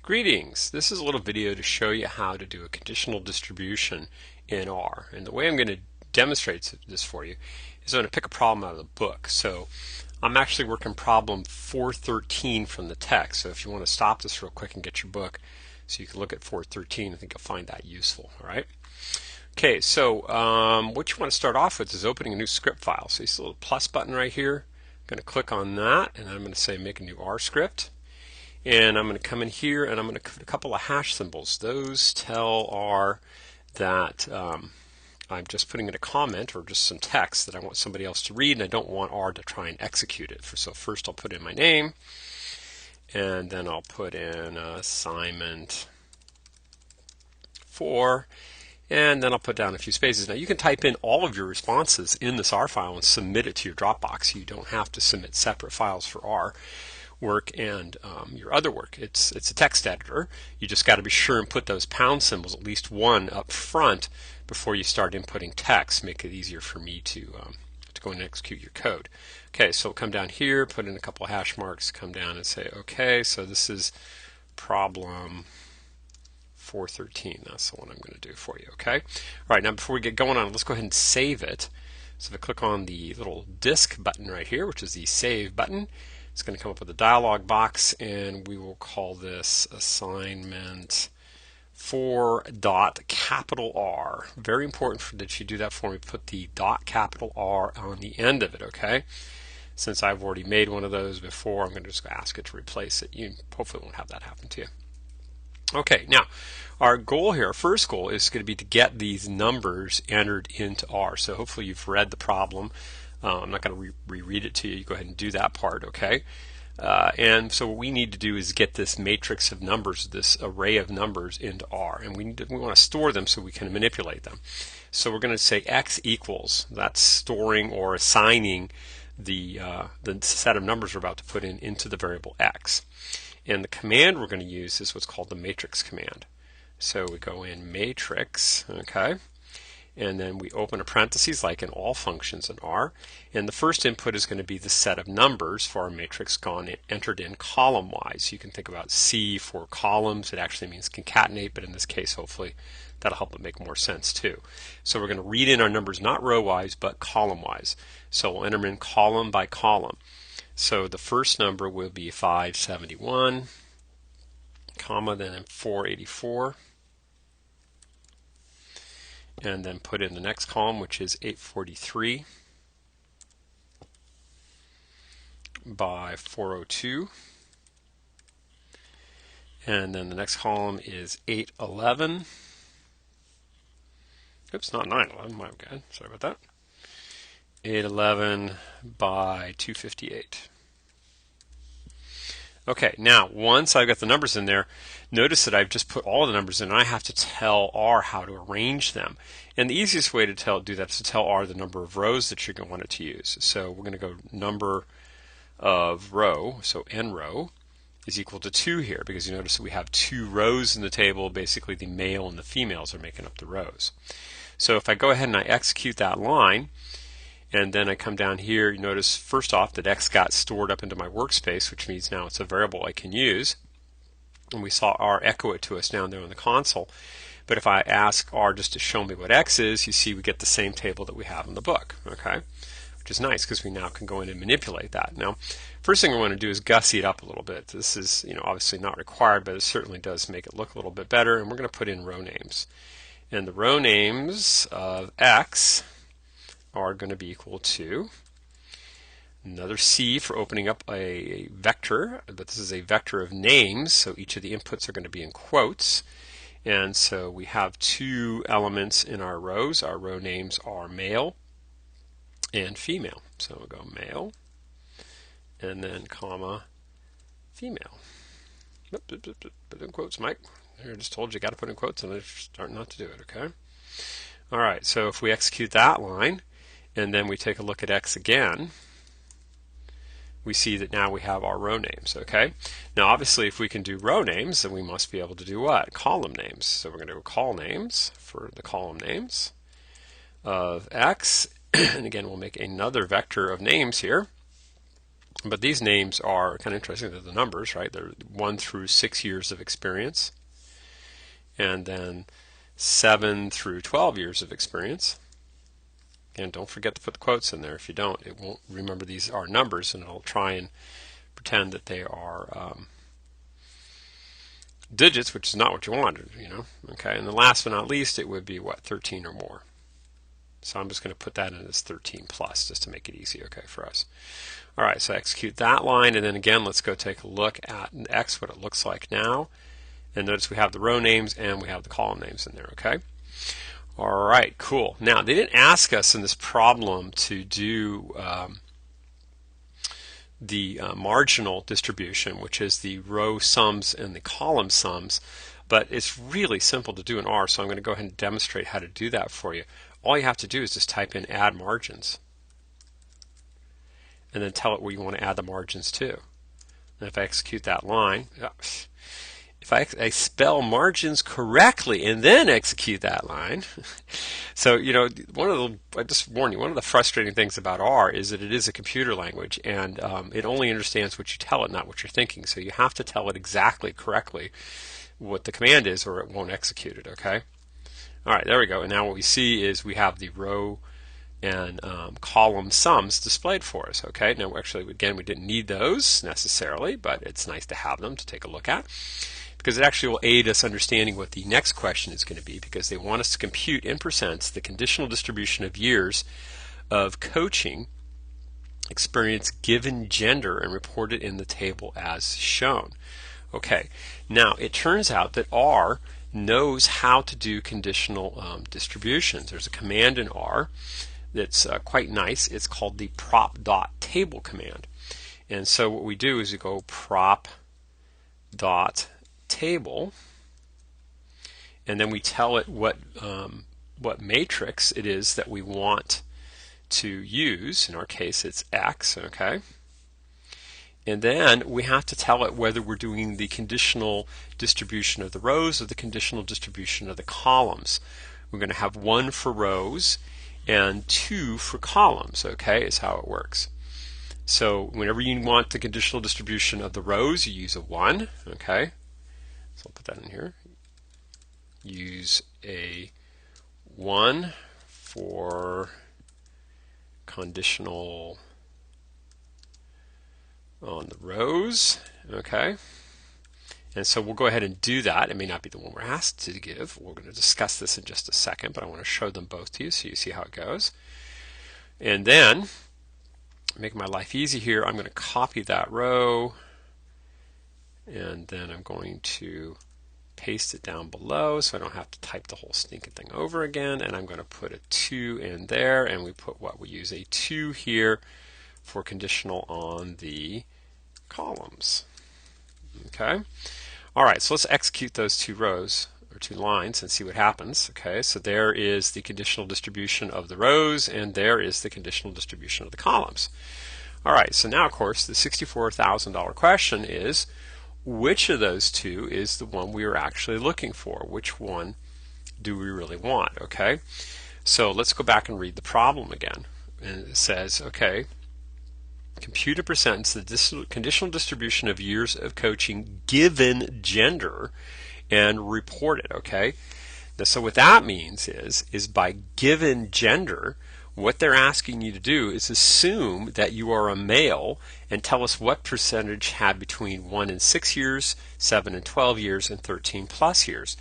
Greetings! This is a little video to show you how to do a conditional distribution in R. And the way I'm going to demonstrate this for you is I'm going to pick a problem out of the book. So I'm actually working problem 413 from the text. So if you want to stop this real quick and get your book so you can look at 413, I think you'll find that useful. All right. Okay, so what you want to start off with is opening a new script file. So you see a little plus button right here. I'm going to click on that and I'm going to say make a new R script. And I'm going to come in here and I'm going to put a couple of hash symbols. Those tell R that I'm just putting in a comment or just some text that I want somebody else to read, and I don't want R to try and execute it. So first I'll put in my name, and then I'll put in assignment 4, and then I'll put down a few spaces. Now you can type in all of your responses in this R file and submit it to your Dropbox. You don't have to submit separate files for R work and your other work. It's a text editor. You just got to be sure and put those pound symbols, at least one, up front before you start inputting text. Make it easier for me to go and execute your code. Okay, so come down here, put in a couple of hash marks, come down and say, okay, so this is problem 413. That's the one I'm going to do for you. Okay. All right. Now before we get going on, let's go ahead and save it. So if I click on the little disk button right here, which is the save button, it's going to come up with a dialog box, and we will call this assignment 4 dot capital R. Very important that you do that for me. Put the dot capital R on the end of it, okay? Since I've already made one of those before, I'm going to just ask it to replace it. You hopefully won't have that happen to you. Okay, now our goal here, our first goal, is going to be to get these numbers entered into R. So hopefully you've read the problem. I'm not going to reread it to you. You go ahead and do that part, okay? And so what we need to do is get this matrix of numbers, this array of numbers into R, and we want to store them so we can manipulate them. So we're going to say x equals. That's storing or assigning the set of numbers we're about to put in into the variable x. And the command we're going to use is what's called the matrix command. So we go in matrix, okay? And then we open a parentheses like in all functions in R, and the first input is going to be the set of numbers for our matrix entered in column-wise. You can think about C for columns. It actually means concatenate, but in this case, hopefully, that'll help it make more sense too. So we're going to read in our numbers not row-wise, but column-wise. So we'll enter them in column by column. So the first number will be 571, comma, then 484. And then put in the next column, which is 843 by 402. And then the next column is 811. Oops, not 911, my bad. Sorry about that. 811 by 258. Okay, now once I've got the numbers in there, notice that I've just put all the numbers in, and I have to tell R how to arrange them. And the easiest way to do that is to tell R the number of rows that you're going to want it to use. So we're going to go number of row, so n row is equal to 2 here, because you notice that we have 2 rows in the table. Basically the male and the females are making up the rows. So if I go ahead and I execute that line, and then I come down here, you notice first off that x got stored up into my workspace, which means now it's a variable I can use. And we saw R echo it to us down there on the console. But if I ask R just to show me what x is, you see we get the same table that we have in the book, okay? Which is nice because we now can go in and manipulate that. Now, first thing we want to do is gussy it up a little bit. This is, obviously not required, but it certainly does make it look a little bit better. And we're going to put in row names. And the row names of x are going to be equal to another C for opening up a vector, but this is a vector of names, so each of the inputs are going to be in quotes. And so we have 2 elements in our rows. Our row names are male and female. So we'll go male and then comma female. Put in quotes, Mike. I just told you got to put in quotes, and I'm starting not to do it, okay? All right, so if we execute that line, and then we take a look at x again, we see that now we have our row names, okay? Now obviously if we can do row names, then we must be able to do what? Column names. So we're going to do call names for the column names of x, and again we'll make another vector of names here, But these names are kind of interesting. They're the numbers, right? They're 1 through 6 years of experience, and then 7 through 12 years of experience. And don't forget to put the quotes in there. If you don't, it won't remember these are numbers, and it'll try and pretend that they are digits, which is not what you wanted, Okay, and the last but not least, it would be what, 13 or more. So I'm just going to put that in as 13 plus, just to make it easy, okay, for us. All right, so execute that line, and then again, let's go take a look at X, what it looks like now. And notice we have the row names and we have the column names in there, okay? All right, cool. Now, they didn't ask us in this problem to do the marginal distribution, which is the row sums and the column sums, but it's really simple to do in R, so I'm going to go ahead and demonstrate how to do that for you. All you have to do is just type in add margins, and then tell it where you want to add the margins to. And if I execute that line, if I spell margins correctly and then execute that line, so I just warn you, one of the frustrating things about R is that it is a computer language, and it only understands what you tell it, not what you're thinking. So you have to tell it exactly correctly what the command is, or it won't execute it. Okay. All right, there we go. And now what we see is we have the row and column sums displayed for us. Okay. Now actually, again, we didn't need those necessarily, but it's nice to have them to take a look at, because it actually will aid us understanding what the next question is going to be, because they want us to compute in percents the conditional distribution of years of coaching experience given gender and report it in the table as shown. Okay, now it turns out that R knows how to do conditional distributions. There's a command in R that's quite nice. It's called the prop.table command. And so what we do is we go prop.table, and then we tell it what matrix it is that we want to use. In our case, it's X, okay? And then we have to tell it whether we're doing the conditional distribution of the rows or the conditional distribution of the columns. We're going to have 1 for rows and 2 for columns, okay, is how it works. So whenever you want the conditional distribution of the rows, you use a 1, okay? So I'll put that in here. Use a 1 for conditional on the rows, okay? And so we'll go ahead and do that. It may not be the one we're asked to give. We're going to discuss this in just a second, but I want to show them both to you so you see how it goes. And then, make my life easy here, I'm going to copy that row, and then I'm going to paste it down below so I don't have to type the whole stinking thing over again. And I'm going to put a 2 in there, and we put what? We use a 2 here for conditional on the columns. Okay. All right, so let's execute those 2 rows or 2 lines and see what happens. Okay, so there is the conditional distribution of the rows, and there is the conditional distribution of the columns. All right, so now of course the $64,000 question is, which of those 2 is the one we are actually looking for? Which one do we really want? Okay, so let's go back and read the problem again. And it says, okay, compute in percents the conditional distribution of years of coaching given gender and report it, okay? Now, so what that means is by given gender, what they're asking you to do is assume that you are a male and tell us what percentage had between 1 and 6 years, 7 and 12 years, and 13 plus years.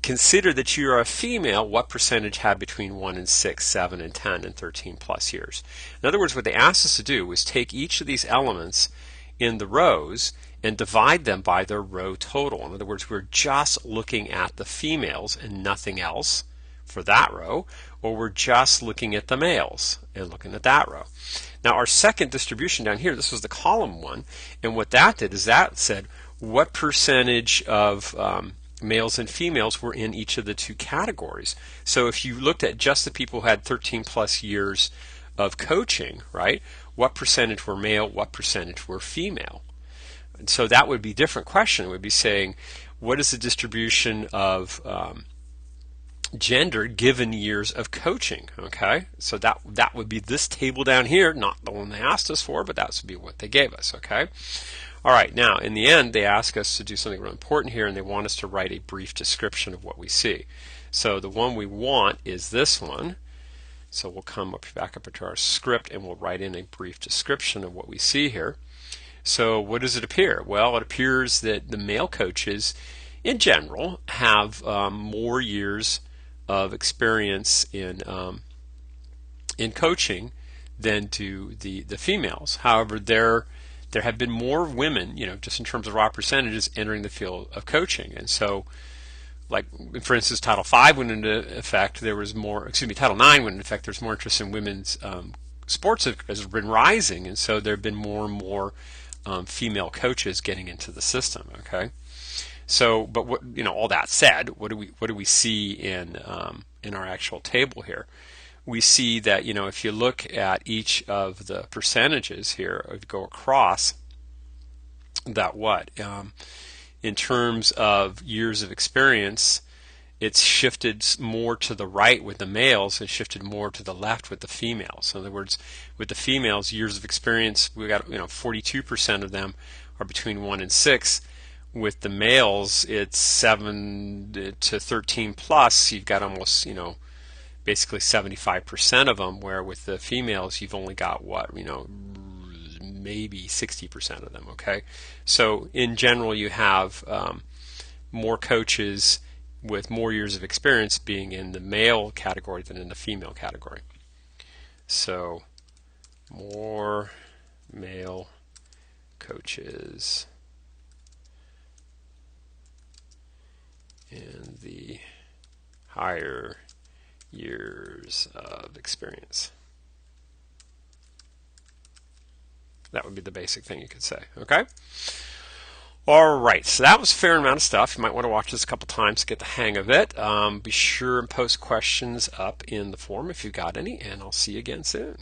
Consider that you are a female, what percentage had between 1 and 6, 7 and 10, and 13 plus years. In other words, what they asked us to do was take each of these elements in the rows and divide them by their row total. In other words, we're just looking at the females and nothing else for that row, or we're just looking at the males and looking at that row. Now our second distribution down here, this was the column one, and what that did is that said what percentage of males and females were in each of the 2 categories. So if you looked at just the people who had 13 plus years of coaching, right, what percentage were male, what percentage were female? And so that would be a different question. It would be saying, what is the distribution of gender given years of coaching. Okay, so that would be this table down here, not the one they asked us for, but that would be what they gave us. Okay. All right, now in the end, they ask us to do something really important here, and they want us to write a brief description of what we see. So the one we want is this one. So we'll come back up into our script, and we'll write in a brief description of what we see here. So what does it appear? Well, it appears that the male coaches, in general, have more years of experience in coaching than do the females. However, there have been more women, just in terms of raw percentages, entering the field of coaching. And so, like, for instance, Title V went into effect, there was more, Title IX went into effect, there's more interest in women's sports has been rising, and so there have been more and more female coaches getting into the system, okay? So, but what, all that said, what do we see in our actual table here? We see that, if you look at each of the percentages here, if you go across, that in terms of years of experience, it's shifted more to the right with the males and shifted more to the left with the females. In other words, with the females, years of experience, we got 42% of them are between 1 and 6. With the males, it's 7 to 13 plus. You've got almost basically 75% of them, where with the females you've only got maybe 60% of them. Okay, so in general you have more coaches with more years of experience being in the male category than in the female category. So more male coaches in the higher years of experience. That would be the basic thing you could say. Okay? All right, so that was a fair amount of stuff. You might want to watch this a couple times to get the hang of it. Be sure and post questions up in the forum if you've got any, and I'll see you again soon.